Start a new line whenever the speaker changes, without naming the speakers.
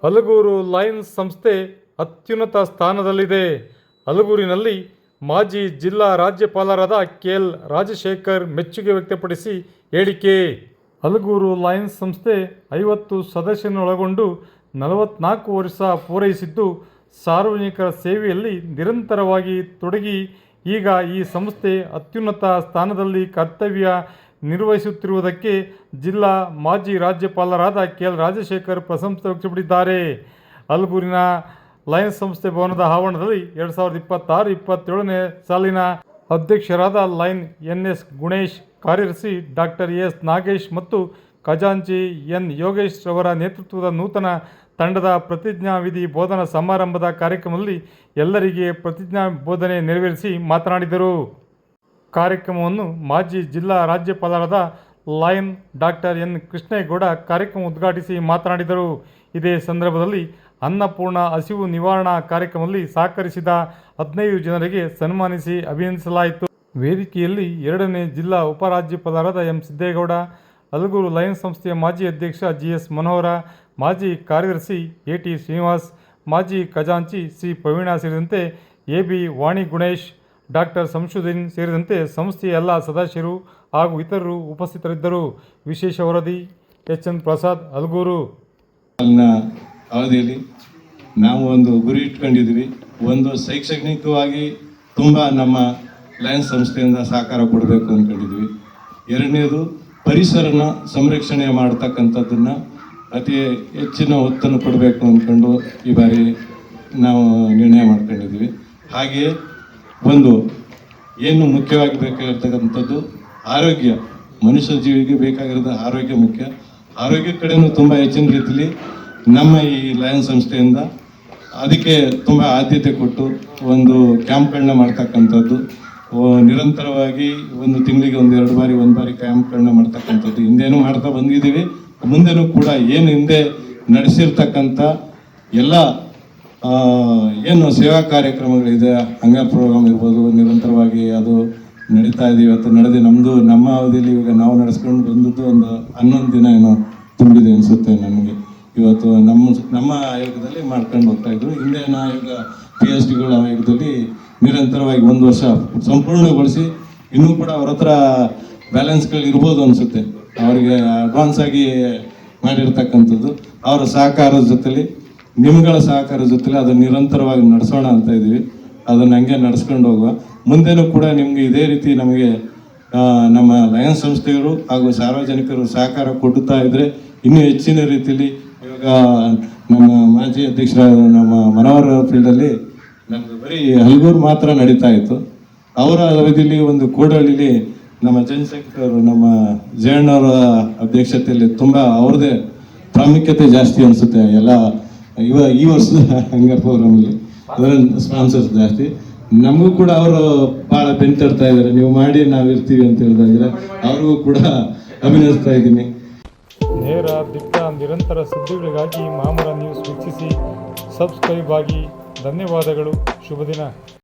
Halagur Lions ಸಂಸ್ಥೆ ಅತ್ಯುನ್ನತ ಸ್ಥಾನದಲ್ಲಿದೆ. ಹಲಗೂರಿನಲ್ಲಿ ಮಾಜಿ ಜಿಲ್ಲಾ ರಾಜ್ಯಪಾಲರಾದ ಕೆಎಲ್ ರಾಜಶೇಖರ್ ಮೆಚ್ಚುಗೆ ವ್ಯಕ್ತಪಡಿಸಿ ಹೇಳಿಕೆ. ಹಲಗೂರು ಲಯನ್ಸ್ ಸಂಸ್ಥೆ 50 ಸದಸ್ಯರನ್ನೊಳಗೊಂಡು 44 ವರ್ಷ ಪೂರೈಸಿದ್ದು, ಸಾರ್ವಜನಿಕರ ಸೇವೆಯಲ್ಲಿ ನಿರಂತರವಾಗಿ ತೊಡಗಿ ಈಗ ಈ ಸಂಸ್ಥೆ ಅತ್ಯುನ್ನತ ಸ್ಥಾನದಲ್ಲಿ ಕರ್ತವ್ಯ ನಿರ್ವಹಿಸುತ್ತಿರುವುದಕ್ಕೆ ಜಿಲ್ಲಾ ಮಾಜಿ ರಾಜ್ಯಪಾಲರಾದ ಕೆಎಲ್ ರಾಜಶೇಖರ್ ಪ್ರಶಂಸೆ ವ್ಯಕ್ತಪಡಿಸಿದ್ದಾರೆ. ಹಲಗೂರಿನ ಲಯನ್ಸ್ ಸಂಸ್ಥೆ ಭವನದ ಆವರಣದಲ್ಲಿ 2026-27ನೇ ಸಾಲಿನ ಅಧ್ಯಕ್ಷರಾದ ಲಯನ್ ಎನ್.ಎಸ್. ಗುಣೇಶ್, ಕಾರ್ಯದರ್ಶಿ ಡಾಕ್ಟರ್ ಎಸ್. ನಾಗೇಶ್ ಮತ್ತು ಖಜಾಂಚಿ ಎನ್. ಯೋಗೇಶ್ ರವರ ನೇತೃತ್ವದ ನೂತನ ತಂಡದ ಪ್ರತಿಜ್ಞಾ ವಿಧಿ ಬೋಧನಾ ಸಮಾರಂಭದ ಕಾರ್ಯಕ್ರಮದಲ್ಲಿ ಎಲ್ಲರಿಗೆ ಪ್ರತಿಜ್ಞಾ ಬೋಧನೆ ನೆರವೇರಿಸಿ ಮಾತನಾಡಿದರು. ಕಾರ್ಯಕ್ರಮವನ್ನು ಮಾಜಿ ಜಿಲ್ಲಾ ರಾಜ್ಯಪಾಲರಾದ ಲಯನ್ ಡಾಕ್ಟರ್ ಎನ್. ಕೃಷ್ಣೇಗೌಡ ಕಾರ್ಯಕ್ರಮ ಉದ್ಘಾಟಿಸಿ ಮಾತನಾಡಿದರು. ಇದೇ ಸಂದರ್ಭದಲ್ಲಿ ಅನ್ನಪೂರ್ಣ ಹಸಿವು ನಿವಾರಣಾ ಕಾರ್ಯಕ್ರಮದಲ್ಲಿ ಸಹಕರಿಸಿದ 15 ಜನರಿಗೆ ಸನ್ಮಾನಿಸಿ ಅಭಿನಂದಿಸಲಾಯಿತು. ವೇದಿಕೆಯಲ್ಲಿ 2ನೇ ಜಿಲ್ಲಾ ಉಪರಾಜ್ಯಪಾಲರಾದ ಎಂ. ಸಿದ್ದೇಗೌಡ, ಹಲಗೂರು ಲಯನ್ಸ್ ಸಂಸ್ಥೆಯ ಮಾಜಿ ಅಧ್ಯಕ್ಷ ಜಿ.ಎಸ್. ಮನೋಹರ, ಮಾಜಿ ಕಾರ್ಯದರ್ಶಿ ಎ.ಟಿ. ಶ್ರೀನಿವಾಸ್, ಮಾಜಿ ಖಜಾಂಚಿ ಸಿ. ಪ್ರವೀಣ ಸೇರಿದಂತೆ ಎ.ಬಿ. ವಾಣಿ ಗುಣೇಶ್, ಡಾಕ್ಟರ್ ಸಂಶುದ್ದೀನ್ ಸೇರಿದಂತೆ ಸಂಸ್ಥೆಯ ಎಲ್ಲ ಸದಸ್ಯರು ಹಾಗೂ ಇತರರು ಉಪಸ್ಥಿತರಿದ್ದರು. ವಿಶೇಷ ವರದಿ ಎಚ್.ಎನ್. ಪ್ರಸಾದ್, ಹಲಗೂರು.
ಅವಧಿಯಲ್ಲಿ ನಾವು ಒಂದು ಗುರಿ ಇಟ್ಕೊಂಡಿದ್ವಿ. ಒಂದು ಶೈಕ್ಷಣಿಕವಾಗಿ ತುಂಬ ನಮ್ಮ ಲಯನ್ಸ್ ಸಂಸ್ಥೆಯಿಂದ ಸಹಕಾರ ಕೊಡಬೇಕು ಅಂದ್ಕೊಂಡಿದ್ವಿ. ಎರಡನೇದು ಪರಿಸರನ ಸಂರಕ್ಷಣೆ ಮಾಡ್ತಕ್ಕಂಥದ್ದನ್ನು ಅತಿ ಹೆಚ್ಚಿನ ಒತ್ತನ್ನು ಕೊಡಬೇಕು ಅಂದ್ಕೊಂಡು ಈ ಬಾರಿ ನಾವು ನಿರ್ಣಯ ಮಾಡ್ಕೊಂಡಿದ್ವಿ. ಹಾಗೆಯೇ ಒಂದು ಏನು ಮುಖ್ಯವಾಗಿ ಬೇಕಾಗಿರ್ತಕ್ಕಂಥದ್ದು ಆರೋಗ್ಯ, ಮನುಷ್ಯ ಜೀವಿಗೆ ಬೇಕಾಗಿರೋದು ಆರೋಗ್ಯ ಮುಖ್ಯ. ಆರೋಗ್ಯ ಕಡೆಯೂ ತುಂಬ ಹೆಚ್ಚಿನ ರೀತಿಯಲ್ಲಿ ನಮ್ಮ ಈ ಲಯನ್ಸ್ ಸಂಸ್ಥೆಯಿಂದ ಅದಕ್ಕೆ ತುಂಬ ಆದ್ಯತೆ ಕೊಟ್ಟು ಒಂದು ಕ್ಯಾಂಪ್ಗಳನ್ನ ಮಾಡ್ತಕ್ಕಂಥದ್ದು, ನಿರಂತರವಾಗಿ ಒಂದು ತಿಂಗಳಿಗೆ ಒಂದು ಬಾರಿ ಕ್ಯಾಂಪ್ಗಳನ್ನ ಮಾಡ್ತಕ್ಕಂಥದ್ದು ಹಿಂದೇನೂ ಮಾಡ್ತಾ ಬಂದಿದ್ದೀವಿ. ಮುಂದೆನೂ ಕೂಡ ಏನು ಹಿಂದೆ ನಡೆಸಿರ್ತಕ್ಕಂಥ ಎಲ್ಲ ಏನು ಸೇವಾ ಕಾರ್ಯಕ್ರಮಗಳಿದೆ, ಹಂಗರ್ ಪ್ರೋಗ್ರಾಮ್ ಇರ್ಬೋದು, ನಿರಂತರವಾಗಿ ಅದು ನಡೀತಾ ಇದೆ. ಇವತ್ತು ನಮ್ಮ ಅವಧಿಯಲ್ಲಿ ಇವಾಗ ನಾವು ನಡೆಸ್ಕೊಂಡು ಬಂದದ್ದು ಒಂದು 11 ದಿನ ಏನೋ ತುಂಬಿದೆ ಅನಿಸುತ್ತೆ ನನಗೆ. ಇವತ್ತು ನಮ್ಮ ಆಯೋಗದಲ್ಲಿ ಮಾಡ್ಕೊಂಡು ಹೋಗ್ತಾ ಇದ್ರು. ಹಿಂದಿನ ಆಯೋಗ PhDಗಳ ಆಯೋಗದಲ್ಲಿ ನಿರಂತರವಾಗಿ 1 ವರ್ಷ ಸಂಪೂರ್ಣಗೊಳಿಸಿ ಇನ್ನೂ ಕೂಡ ಅವ್ರ ಹತ್ರ ಬ್ಯಾಲೆನ್ಸ್ಗಳು ಇರ್ಬೋದು ಅನಿಸುತ್ತೆ. ಅವರಿಗೆ ಅಡ್ವಾನ್ಸ್ ಆಗಿ ಮಾಡಿರ್ತಕ್ಕಂಥದ್ದು ಅವರ ಸಹಕಾರದ ಜೊತೆಲಿ, ನಿಮ್ಗಳ ಸಹಕಾರದ ಜೊತೆಲಿ ಅದನ್ನು ನಿರಂತರವಾಗಿ ನಡೆಸೋಣ ಅಂತ ಇದ್ದೀವಿ. ಅದನ್ನು ಹಂಗೆ ನಡೆಸ್ಕೊಂಡು ಹೋಗುವ. ಮುಂದೆನೂ ಕೂಡ ನಿಮಗೆ ಇದೇ ರೀತಿ ನಮಗೆ ನಮ್ಮ ಲಯನ್ಸ್ ಸಂಸ್ಥೆಯವರು ಹಾಗೂ ಸಾರ್ವಜನಿಕರು ಸಹಕಾರ ಕೊಡುತ್ತಾ ಇದ್ದರೆ ಇನ್ನೂ ಹೆಚ್ಚಿನ ರೀತಿಯಲ್ಲಿ, ಇವಾಗ ನಮ್ಮ ಮಾಜಿ ಅಧ್ಯಕ್ಷರಾದ ನಮ್ಮ ಮನೋಹರ್ ಫೀಲ್ಡಲ್ಲಿ ನಮ್ಮದು ಬರೀ ಹಲಗೂರು ಮಾತ್ರ ನಡೀತಾ ಇತ್ತು. ಅವರ ಅವಧಿಯಲ್ಲಿ ಒಂದು ಕೂಡಳ್ಳಿಲಿ ನಮ್ಮ ಜನಶಂಕರ್, ನಮ್ಮ ಜಯಣ್ಣವರ ಅಧ್ಯಕ್ಷತೆಯಲ್ಲಿ ತುಂಬ ಅವ್ರದ್ದೇ ಪ್ರಾಮುಖ್ಯತೆ ಜಾಸ್ತಿ ಅನಿಸುತ್ತೆ. ಎಲ್ಲ ಈ ವರ್ಷದ ಹಂಗರ್ ಪ್ರೋಗ್ರಾಮಲ್ಲಿ ಅದರ ಸ್ಪಾನ್ಸರ್ಸ್ ಜಾಸ್ತಿ. ನಮಗೂ ಕೂಡ ಅವರು ಭಾಳ ಬೆಂತಡ್ತಾ ಇದ್ದಾರೆ, ನೀವು ಮಾಡಿ ನಾವು ಇರ್ತೀವಿ ಅಂತ ಹೇಳಿದ್ರೆ ಅವ್ರಿಗೂ ಕೂಡ ಅಭಿನಂದಿಸ್ತಾ ಇದ್ದೀನಿ.
ನೇರ, ದಿಟ್ಟ, ನಿರಂತರ ಸುದ್ದಿಗಳಿಗಾಗಿ ಮಾಮರ ನ್ಯೂಸ್ ವೀಕ್ಷಿಸಿ, ಸಬ್ಸ್ಕ್ರೈಬ್ ಆಗಿ. ಧನ್ಯವಾದಗಳು. ಶುಭ ದಿನ.